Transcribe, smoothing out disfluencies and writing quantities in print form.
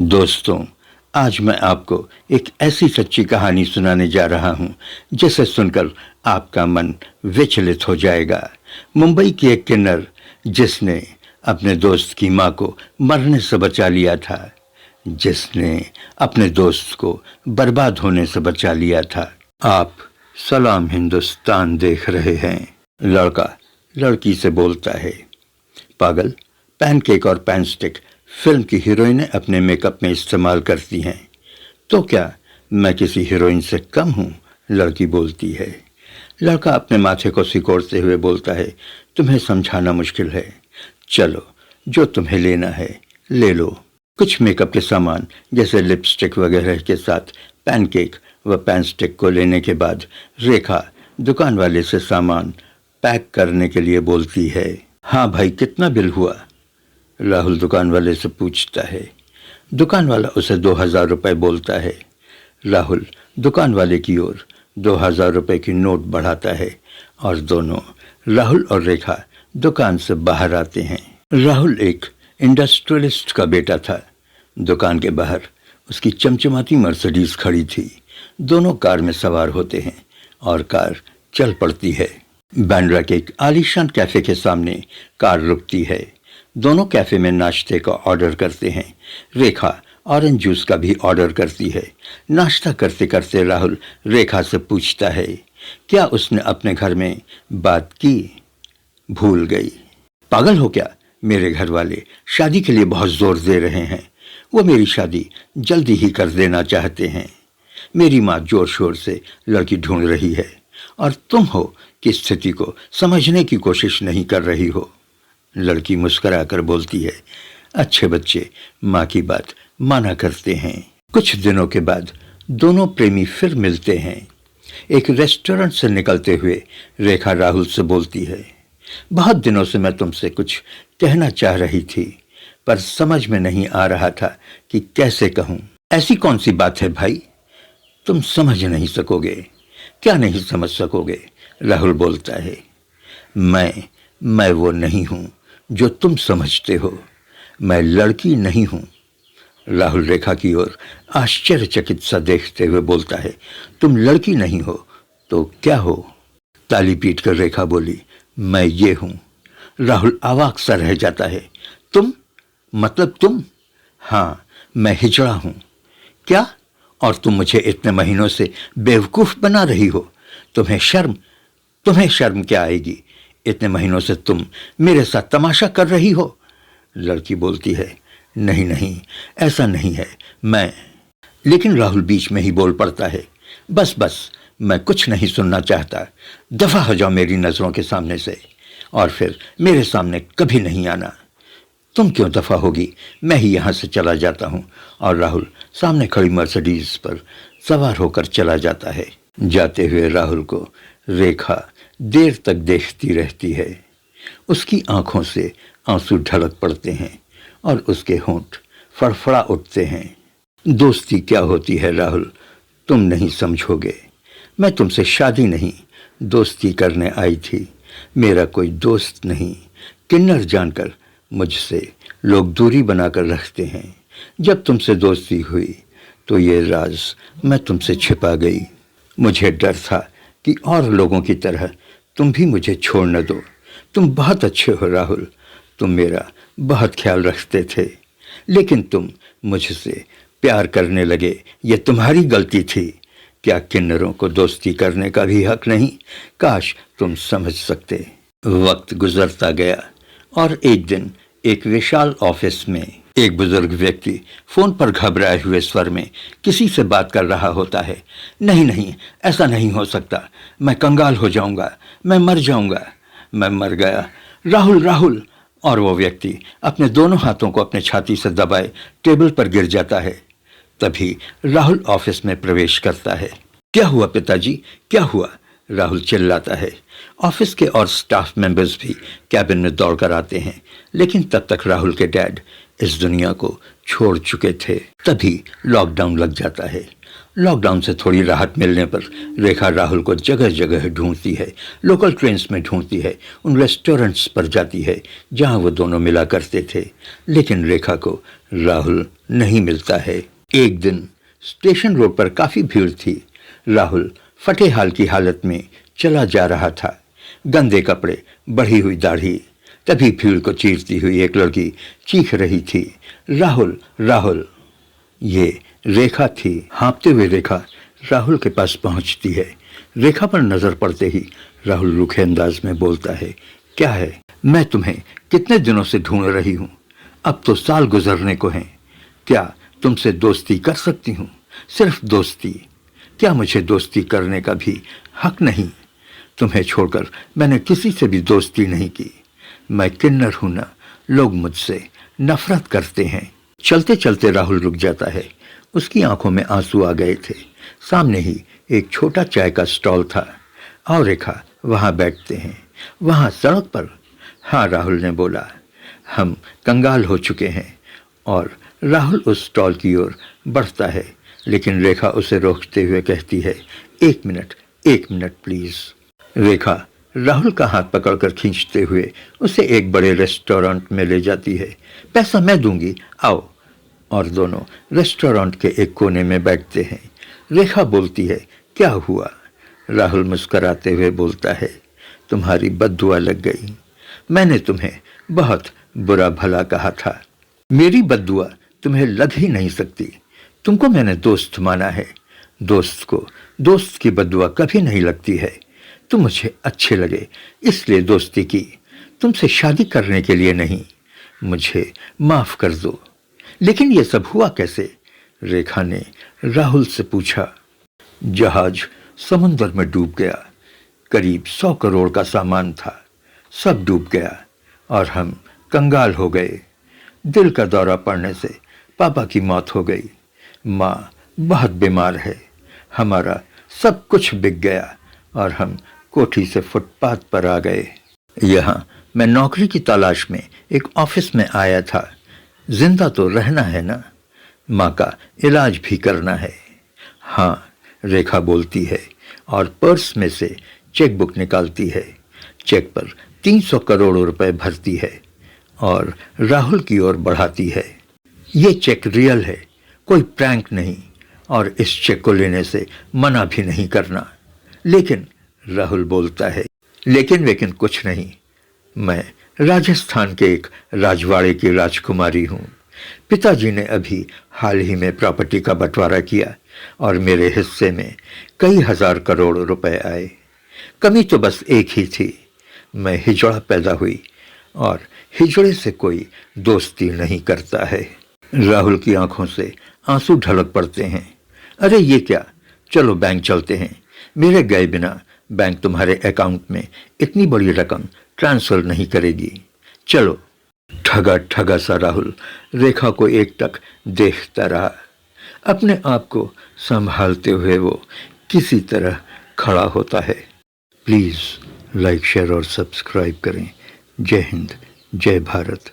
दोस्तों, आज मैं आपको एक ऐसी सच्ची कहानी सुनाने जा रहा हूं जिसे सुनकर आपका मन विचलित हो जाएगा। मुंबई की एक किन्नर जिसने अपने दोस्त की मां को मरने से बचा लिया था, जिसने अपने दोस्त को बर्बाद होने से बचा लिया था। आप सलाम हिंदुस्तान देख रहे हैं। लड़का लड़की से बोलता है, पागल, पैनकेक और पैनस्टिक फिल्म की हीरोइनें अपने मेकअप में इस्तेमाल करती हैं, तो क्या मैं किसी हीरोइन से कम हूं? लड़की बोलती है। लड़का अपने माथे को सिकोड़ते हुए बोलता है, तुम्हें समझाना मुश्किल है। चलो, जो तुम्हें लेना है ले लो। कुछ मेकअप के सामान जैसे लिपस्टिक वगैरह के साथ पैनकेक व पैनस्टिक को लेने के बाद रेखा दुकान वाले से सामान पैक करने के लिए बोलती है। हाँ भाई, कितना बिल हुआ? राहुल दुकान वाले से पूछता है। दुकान वाला उसे 2000 रुपये बोलता है। राहुल दुकान वाले की ओर 2000 रुपये की नोट बढ़ाता है और दोनों, राहुल और रेखा, दुकान से बाहर आते हैं। राहुल एक इंडस्ट्रियलिस्ट का बेटा था। दुकान के बाहर उसकी चमचमाती मर्सिडीज खड़ी थी। दोनों कार में सवार होते हैं और कार चल पड़ती है। बांद्रा के एक आलीशान कैफे के सामने कार रुकती है। दोनों कैफे में नाश्ते का ऑर्डर करते हैं। रेखा ऑरेंज जूस का भी ऑर्डर करती है। नाश्ता करते करते राहुल रेखा से पूछता है, क्या उसने अपने घर में बात की? भूल गई। पागल हो क्या? मेरे घर वाले शादी के लिए बहुत जोर दे रहे हैं। वो मेरी शादी जल्दी ही कर देना चाहते हैं। मेरी माँ जोर शोर से लड़की ढूंढ रही है और तुम हो कि स्थिति को समझने की कोशिश नहीं कर रही हो। लड़की मुस्कुराकर बोलती है, अच्छे बच्चे माँ की बात माना करते हैं। कुछ दिनों के बाद दोनों प्रेमी फिर मिलते हैं। एक रेस्टोरेंट से निकलते हुए रेखा राहुल से बोलती है, बहुत दिनों से मैं तुमसे कुछ कहना चाह रही थी, पर समझ में नहीं आ रहा था कि कैसे कहूँ। ऐसी कौन सी बात है भाई? तुम समझ नहीं सकोगे। क्या नहीं समझ सकोगे? राहुल बोलता है, मैं वो नहीं हूँ जो तुम समझते हो। मैं लड़की नहीं हूं। राहुल रेखा की ओर आश्चर्यचकित सा देखते हुए बोलता है, तुम लड़की नहीं हो तो क्या हो? ताली पीट कर रेखा बोली, मैं ये हूं। राहुल अवाक सा रह जाता है। तुम? मतलब तुम? हाँ, मैं हिजड़ा हूं। क्या? और तुम मुझे इतने महीनों से बेवकूफ बना रही हो? तुम्हें शर्म क्या आएगी? इतने महीनों से तुम मेरे साथ तमाशा कर रही हो। लड़की बोलती है, नहीं, ऐसा नहीं है, मैं। लेकिन राहुल बीच में ही बोल पड़ता है, बस, मैं कुछ नहीं सुनना चाहता। दफा हो जाओ मेरी नजरों के सामने से, और फिर मेरे सामने कभी नहीं आना। तुम क्यों दफा होगी? मैं ही यहां से चला जाता हूं। और राहुल सामने खड़ी मर्सिडीज पर सवार होकर चला जाता है। जाते हुए राहुल को रेखा देर तक देखती रहती है। उसकी आंखों से आंसू ढलक पड़ते हैं और उसके होंठ फड़फड़ा उठते हैं। दोस्ती क्या होती है राहुल, तुम नहीं समझोगे। मैं तुमसे शादी नहीं, दोस्ती करने आई थी। मेरा कोई दोस्त नहीं। किन्नर जानकर मुझसे लोग दूरी बनाकर रखते हैं। जब तुमसे दोस्ती हुई तो ये राज मैं तुमसे छिपा गई। मुझे डर था कि और लोगों की तरह तुम भी मुझे छोड़ न दो। तुम बहुत अच्छे हो राहुल, तुम मेरा बहुत ख्याल रखते थे, लेकिन तुम मुझसे प्यार करने लगे, ये तुम्हारी गलती थी। क्या किन्नरों को दोस्ती करने का भी हक नहीं? काश तुम समझ सकते। वक्त गुजरता गया और एक दिन एक विशाल ऑफिस में एक बुजुर्ग व्यक्ति फोन पर घबराए हुए स्वर में किसी से बात कर रहा होता है। नहीं, ऐसा नहीं हो सकता। मैं कंगाल हो जाऊंगा, मैं मर जाऊंगा, मैं मर गया। राहुल। और वो व्यक्ति अपने दोनों हाथों को अपने छाती से दबाए टेबल पर गिर जाता है। तभी राहुल ऑफिस में प्रवेश करता है। क्या हुआ पिताजी, क्या हुआ? राहुल चिल्लाता है। ऑफिस के और स्टाफ मेंबर्स भी कैबिन में दौड़कर आते हैं, लेकिन तब तक राहुल के डैड इस दुनिया को छोड़ चुके थे। तभी लॉकडाउन लग जाता है। लॉकडाउन से थोड़ी राहत मिलने पर रेखा राहुल को जगह जगह ढूंढती है। लोकल ट्रेन्स में ढूंढती है, उन रेस्टोरेंट्स पर जाती है जहां वो दोनों मिला करते थे, लेकिन रेखा को राहुल नहीं मिलता है। एक दिन स्टेशन रोड पर काफी भीड़ थी। राहुल फटे हाल की हालत में चला जा रहा था, गंदे कपड़े, बढ़ी हुई दाढ़ी। तभी भीड़ को चीरती हुई एक लड़की चीख रही थी, राहुल राहुल। ये रेखा थी। हाँफते हुए रेखा राहुल के पास पहुंचती है। रेखा पर नजर पड़ते ही राहुल रूखे अंदाज में बोलता है, क्या है? मैं तुम्हें कितने दिनों से ढूंढ रही हूं, अब तो साल गुजरने को हैं। क्या तुमसे दोस्ती कर सकती हूं? सिर्फ दोस्ती। क्या मुझे दोस्ती करने का भी हक नहीं? तुम्हें छोड़कर मैंने किसी से भी दोस्ती नहीं की। मैं किन्नर हूं ना, लोग मुझसे नफरत करते हैं। चलते चलते राहुल रुक जाता है। उसकी आंखों में आंसू आ गए थे। सामने ही एक छोटा चाय का स्टॉल था। और रेखा, वहां बैठते हैं। वहां सड़क पर? हाँ, राहुल ने बोला। हम कंगाल हो चुके हैं। और राहुल उस स्टॉल की ओर बढ़ता है, लेकिन रेखा उसे रोकते हुए कहती है, एक मिनट प्लीज। रेखा राहुल का हाथ पकड़कर खींचते हुए उसे एक बड़े रेस्टोरेंट में ले जाती है। पैसा मैं दूंगी, आओ। और दोनों रेस्टोरेंट के एक कोने में बैठते हैं। रेखा बोलती है, क्या हुआ? राहुल मुस्कराते हुए बोलता है, तुम्हारी बद्दुआ लग गई। मैंने तुम्हें बहुत बुरा भला कहा था। मेरी बद्दुआ तुम्हें लग ही नहीं सकती। तुमको मैंने दोस्त माना है। दोस्त को दोस्त की बद्दुआ कभी नहीं लगती है। तुम मुझे अच्छे लगे, इसलिए दोस्ती की, तुमसे शादी करने के लिए नहीं। मुझे माफ कर दो। लेकिन ये सब हुआ कैसे? रेखा ने राहुल से पूछा। जहाज समुद्र में डूब गया। करीब 100 करोड़ का सामान था, सब डूब गया और हम कंगाल हो गए। दिल का दौरा पड़ने से पापा की मौत हो गई। माँ बहुत बीमार है। हमारा सब कुछ बिक गया और हम कोठी से फुटपाथ पर आ गए। यहाँ मैं नौकरी की तलाश में एक ऑफिस में आया था। जिंदा तो रहना है ना, माँ का इलाज भी करना है। हाँ, रेखा बोलती है और पर्स में से चेक बुक निकालती है। चेक पर 300 करोड़ रुपए भरती है और राहुल की ओर बढ़ाती है। ये चेक रियल है, कोई प्रैंक नहीं, और इस चेक को लेने से मना भी नहीं करना। लेकिन राहुल बोलता है, लेकिन कुछ नहीं। मैं राजस्थान के एक राजवाड़े की राजकुमारी हूँ। पिताजी ने अभी हाल ही में प्रॉपर्टी का बंटवारा किया और मेरे हिस्से में कई हजार करोड़ रुपए आए। कमी तो बस एक ही थी, मैं हिजड़ा पैदा हुई और हिजड़े से कोई दोस्ती नहीं करता है। राहुल की आंखों से आंसू ढलक पड़ते हैं। अरे ये क्या, चलो बैंक चलते हैं। मेरे गए बिना बैंक तुम्हारे अकाउंट में इतनी बड़ी रकम ट्रांसफर नहीं करेगी। चलो। ठगा ठगा सा राहुल रेखा को एकटक देखता रहा। अपने आप को संभालते हुए वो किसी तरह खड़ा होता है। प्लीज़ लाइक, शेयर और सब्सक्राइब करें। जय हिंद, जय भारत।